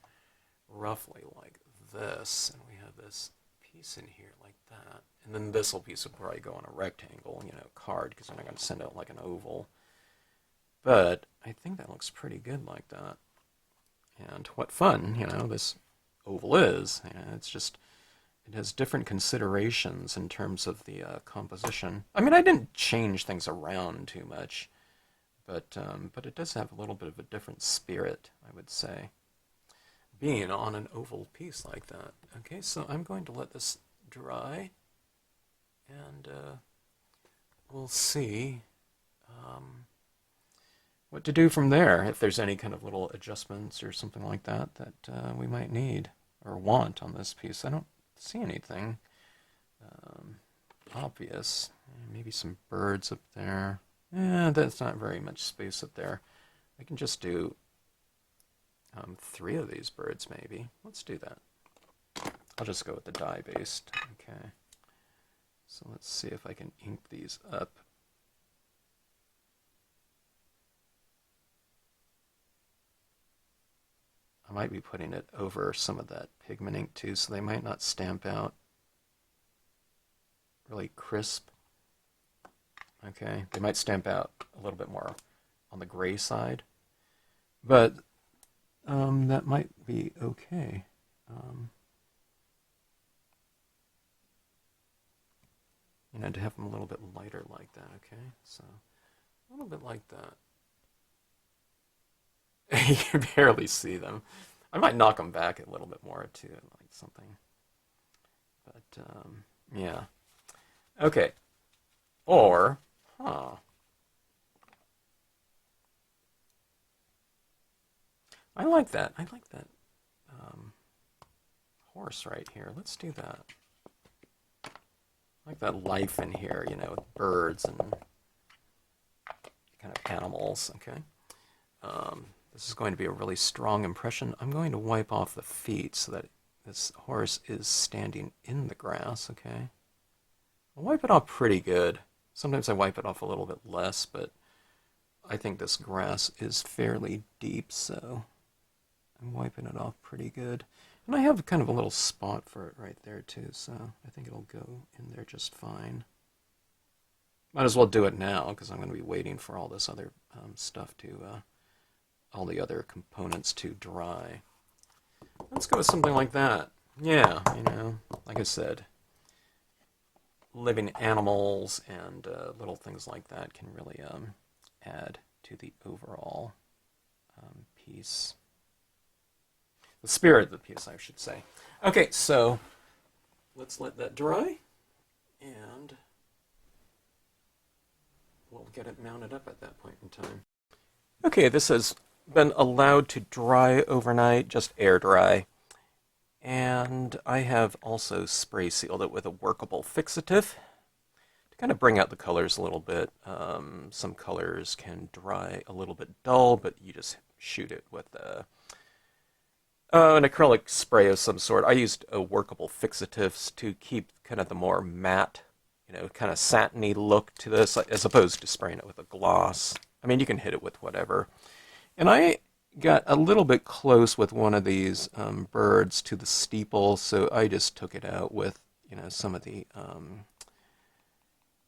roughly like this, and we have this piece in here like that, and then this little piece will probably go on a rectangle, you know, card, because I'm not going to send out like an oval, but I think that looks pretty good like that, and what fun, you know, this oval is. It's just, it has different considerations in terms of the composition. I mean, I didn't change things around too much, but it does have a little bit of a different spirit, I would say, being on an oval piece like that. Okay, so I'm going to let this dry, and we'll see what to do from there, if there's any kind of little adjustments or something like that that we might need or want on this piece. I don't see anything obvious. Maybe some birds up there. That's not very much space up there. I can just do 3 of these birds, maybe. Let's do that. I'll just go with the dye-based. Okay. So let's see if I can ink these up. I might be putting it over some of that pigment ink too, so they might not stamp out really crisp. Okay, they might stamp out a little bit more on the gray side, but that might be okay. You know, to have them a little bit lighter like that, okay? So, a little bit like that. You can barely see them. I might knock them back a little bit more too, like something. But, yeah. Okay. Or, I like that. I like that horse right here. Let's do that. I like that life in here, you know, with birds and kind of animals, okay? This is going to be a really strong impression. I'm going to wipe off the feet so that this horse is standing in the grass, okay? I'll wipe it off pretty good. Sometimes I wipe it off a little bit less, but I think this grass is fairly deep, so I'm wiping it off pretty good. And I have kind of a little spot for it right there too, so I think it'll go in there just fine. Might as well do it now, because I'm going to be waiting for all this other stuff to, all the other components to dry. Let's go with something like that. Yeah, you know, like I said, living animals and little things like that can really add to the overall piece. The spirit of the piece, I should say. Okay, so let's let that dry, and we'll get it mounted up at that point in time. Okay, this has been allowed to dry overnight, just air dry. And I have also spray sealed it with a workable fixative to kind of bring out the colors a little bit. Some colors can dry a little bit dull, but you just shoot it with an acrylic spray of some sort. I used a workable fixatives to keep kind of the more matte, you know, kind of satiny look to this, as opposed to spraying it with a gloss. I mean, you can hit it with whatever. And I got a little bit close with one of these birds to the steeple, so I just took it out with, you know, some of the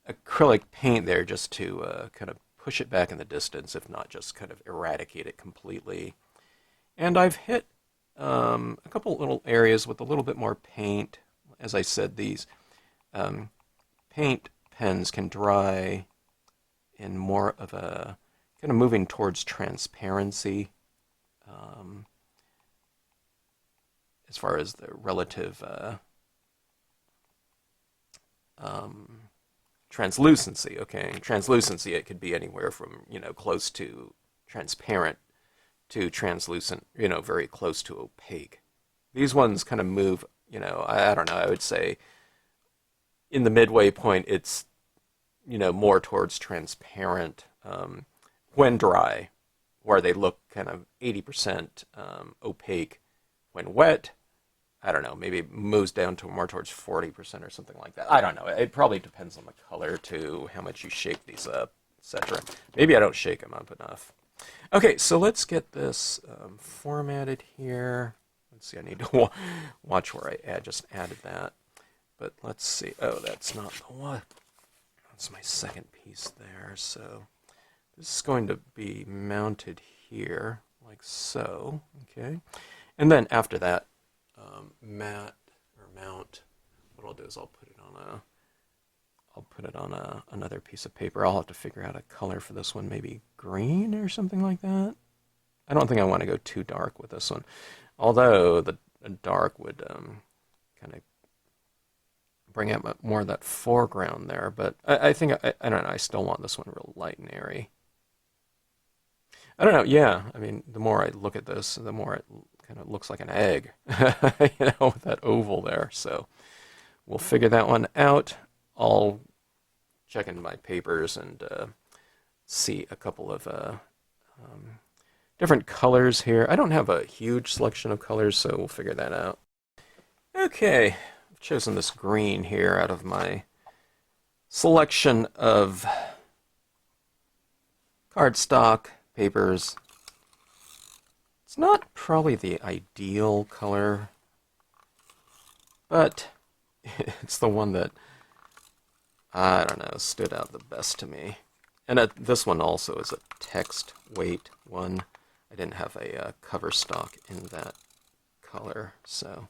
acrylic paint there, just to kind of push it back in the distance, if not just kind of eradicate it completely. And I've hit a couple little areas with a little bit more paint. As I said, these paint pens can dry in more of a kind of moving towards transparency as far as the relative translucency. Okay, translucency, it could be anywhere from, you know, close to transparent to translucent, you know, very close to opaque. These ones kind of move, you know, I don't know, I would say in the midway point, it's, you know, more towards transparent when dry, where they look kind of 80% opaque when wet. I don't know, maybe it moves down to more towards 40% or something like that. I don't know. It probably depends on the color too, how much you shake these up, etc. Maybe I don't shake them up enough. Okay, so let's get this formatted here. Let's see, I need to watch where I just added that. But let's see. Oh, that's not the one. That's my second piece there. So this is going to be mounted here, like so. Okay, and then after that, mount. What I'll do is I'll put it on another piece of paper. I'll have to figure out a color for this one, maybe green or something like that. I don't think I want to go too dark with this one, although the dark would kind of bring out more of that foreground there, but I think, I don't know, I still want this one real light and airy. I don't know, yeah, I mean, the more I look at this, the more it kind of looks like an egg, with that oval there, so we'll figure that one out. I'll check in my papers and see a couple of different colors here. I don't have a huge selection of colors, so we'll figure that out. Okay, I've chosen this green here out of my selection of cardstock papers. It's not probably the ideal color, but it's the one that, I don't know, stood out the best to me. And this one also is a text weight one. I didn't have a cover stock in that color, so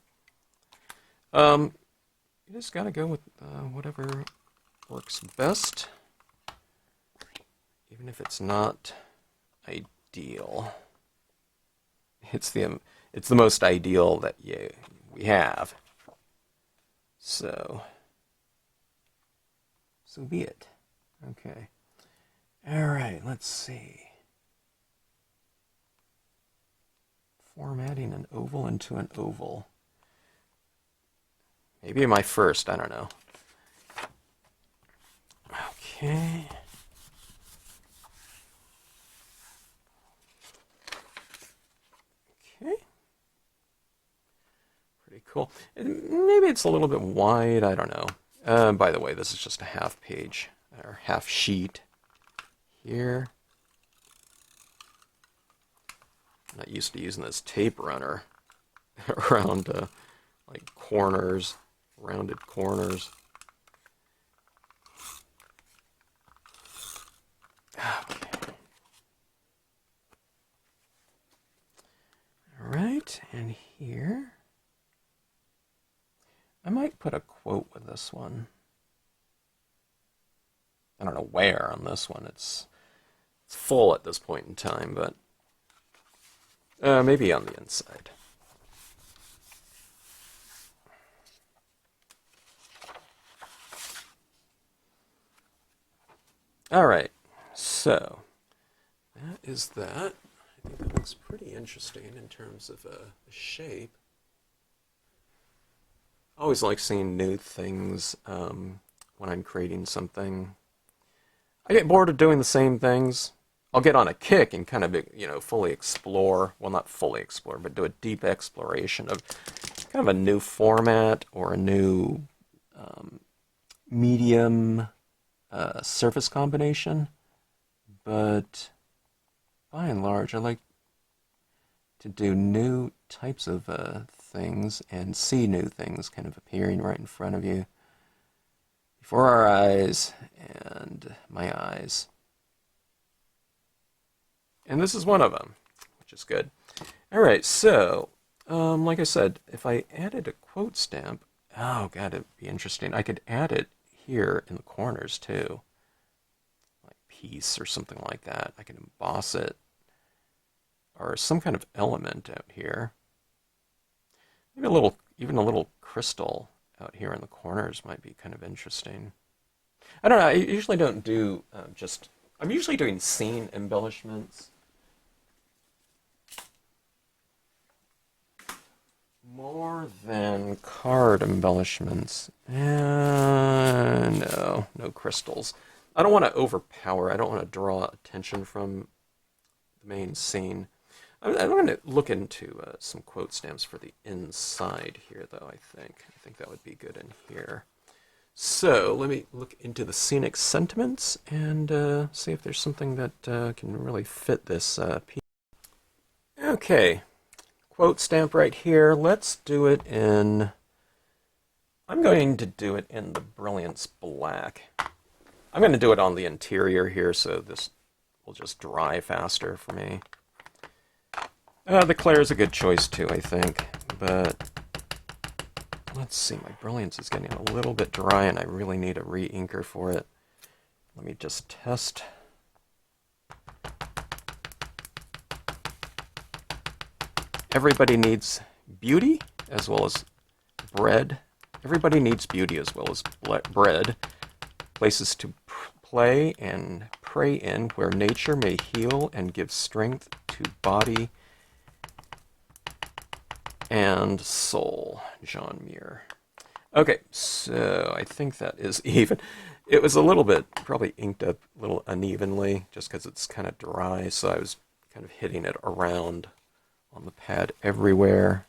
you just gotta go with whatever works best, even if it's not ideal. It's the most ideal that we have. So be it. Okay. All right. Let's see. Formatting an oval into an oval. Maybe my first. I don't know. Okay. Okay. Pretty cool. Maybe it's a little bit wide. I don't know. By the way, this is just a half page or half sheet here. I'm not used to using this tape runner around like corners, rounded corners. Okay. All right, and here I might put a quote with this one. I don't know where on this one. It's full at this point in time, but maybe on the inside. All right, so that is that. I think that looks pretty interesting in terms of the shape. I always like seeing new things when I'm creating something. I get bored of doing the same things. I'll get on a kick and kind of, fully explore, well, not fully explore, but do a deep exploration of kind of a new format or a new medium surface combination. But by and large, I like to do new types of things and see new things kind of appearing right in front of you, before our eyes and my eyes. And this is one of them, which is good. All right, so like I said, if I added a quote stamp, oh god, it'd be interesting. I could add it here in the corners too, like peace or something like that. I can emboss it, or some kind of element out here. Maybe even a little crystal out here in the corners might be kind of interesting. I don't know. I usually don't do I'm usually doing scene embellishments more than card embellishments. No crystals. I don't want to overpower. I don't want to draw attention from the main scene. I'm going to look into some quote stamps for the inside here, though, I think. I think that would be good in here. So let me look into the scenic sentiments and see if there's something that can really fit this piece. Okay, quote stamp right here. Let's do it in... I'm going to do it in the Brilliance Black. I'm going to do it on the interior here, so this will just dry faster for me. The Claire is a good choice too, I think, but let's see, my Brilliance is getting a little bit dry and I really need a re-inker for it. Let me just test. Everybody needs beauty as well as bread, Everybody needs beauty as well as bread. Places to play and pray in, where nature may heal and give strength to body and soul. John Muir. Okay, so I think that is even. It was a little bit, probably inked up a little unevenly, just because it's kind of dry, so I was kind of hitting it around on the pad everywhere.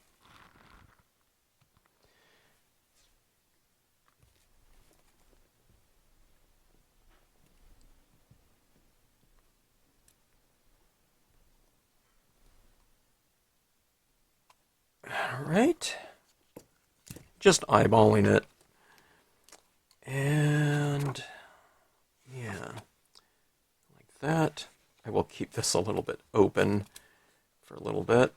All right. Just eyeballing it. And yeah, like that. I will keep this a little bit open for a little bit.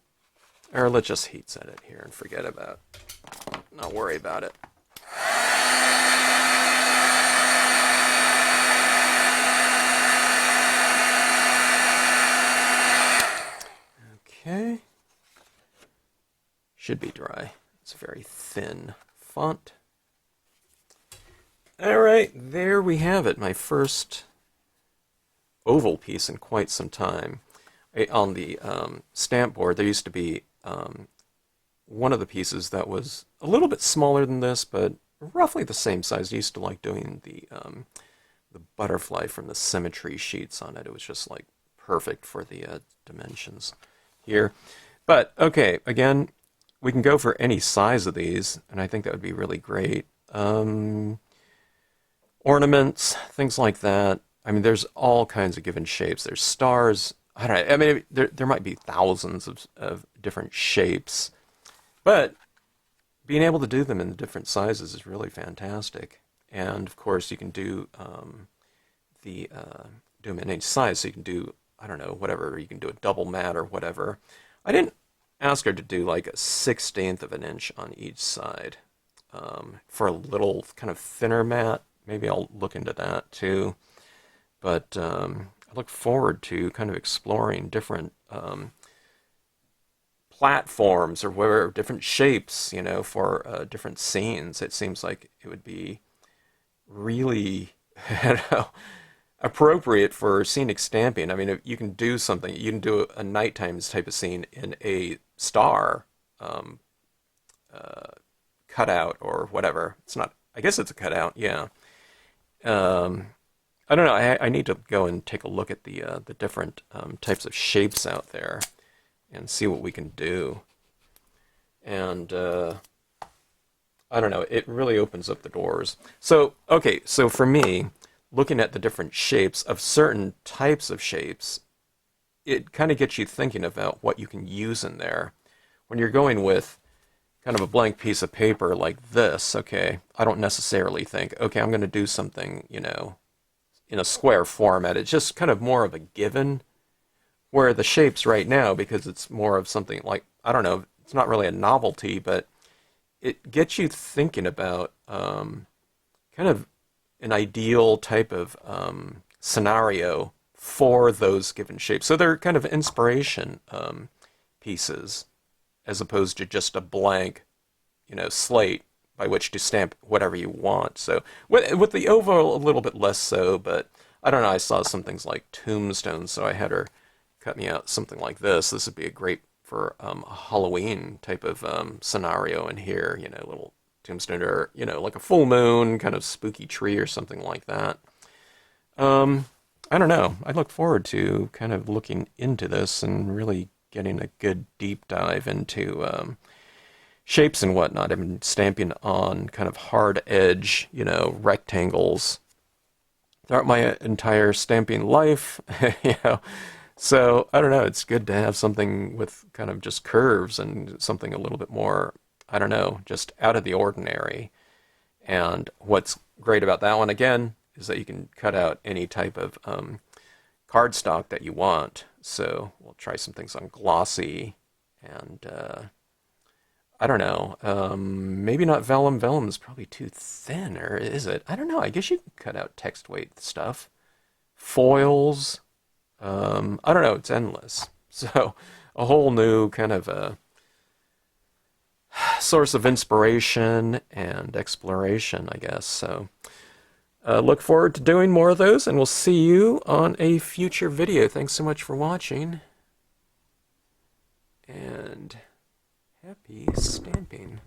Or let's just heat set it here and forget about it. Not worry about it. Okay. Should be dry. It's a very thin font. All right, there we have it. My first oval piece in quite some time. On the stamp board, there used to be one of the pieces that was a little bit smaller than this, but roughly the same size. I used to like doing the butterfly from the symmetry sheets on it. It was just like perfect for the dimensions here. But okay, again, we can go for any size of these, and I think that would be really great. Ornaments, things like that. I mean, there's all kinds of given shapes. There's stars. I don't know. I mean, there might be thousands of different shapes, but being able to do them in different sizes is really fantastic. And of course, you can do do them in any size. So you can do, I don't know, whatever. You can do a double mat or whatever. I didn't ask her to do like a 1/16 of an inch on each side for a little kind of thinner mat. Maybe I'll look into that too. But I look forward to kind of exploring different platforms or where different shapes, you know, for different scenes. It seems like it would be really, you know, appropriate for scenic stamping. I mean, if you can do something, you can do a nighttime type of scene in a star cutout or whatever. It's not, I guess it's a cutout, yeah. I don't know. I need to go and take a look at the different types of shapes out there and see what we can do. And I don't know. It really opens up the doors. So, okay. So for me, looking at the different shapes of certain types of shapes, it kind of gets you thinking about what you can use in there. When you're going with kind of a blank piece of paper like this, okay, I don't necessarily think, okay, I'm going to do something, you know, in a square format. It's just kind of more of a given. Where the shapes right now, because it's more of something like, I don't know, it's not really a novelty, but it gets you thinking about kind of an ideal type of scenario for those given shapes. So they're kind of inspiration pieces, as opposed to just a blank, you know, slate by which to stamp whatever you want. So with the oval, a little bit less so, but I don't know, I saw some things like tombstones, so I had her cut me out something like this. This would be a great for a Halloween type of scenario in here, you know, little tombstone or, you know, like a full moon, kind of spooky tree or something like that. I don't know. I look forward to kind of looking into this and really getting a good deep dive into shapes and whatnot. I've been stamping on kind of hard edge, you know, rectangles throughout my entire stamping life, you know. So, I don't know, it's good to have something with kind of just curves and something a little bit more, I don't know, just out of the ordinary. And what's great about that one, again, is that you can cut out any type of cardstock that you want. So, we'll try some things on glossy and I don't know, maybe not vellum. Vellum is probably too thin, or is it? I don't know. I guess you can cut out text weight stuff. Foils. I don't know. It's endless. So a whole new kind of source of inspiration and exploration, I guess. So look forward to doing more of those, and we'll see you on a future video. Thanks so much for watching, and happy stamping.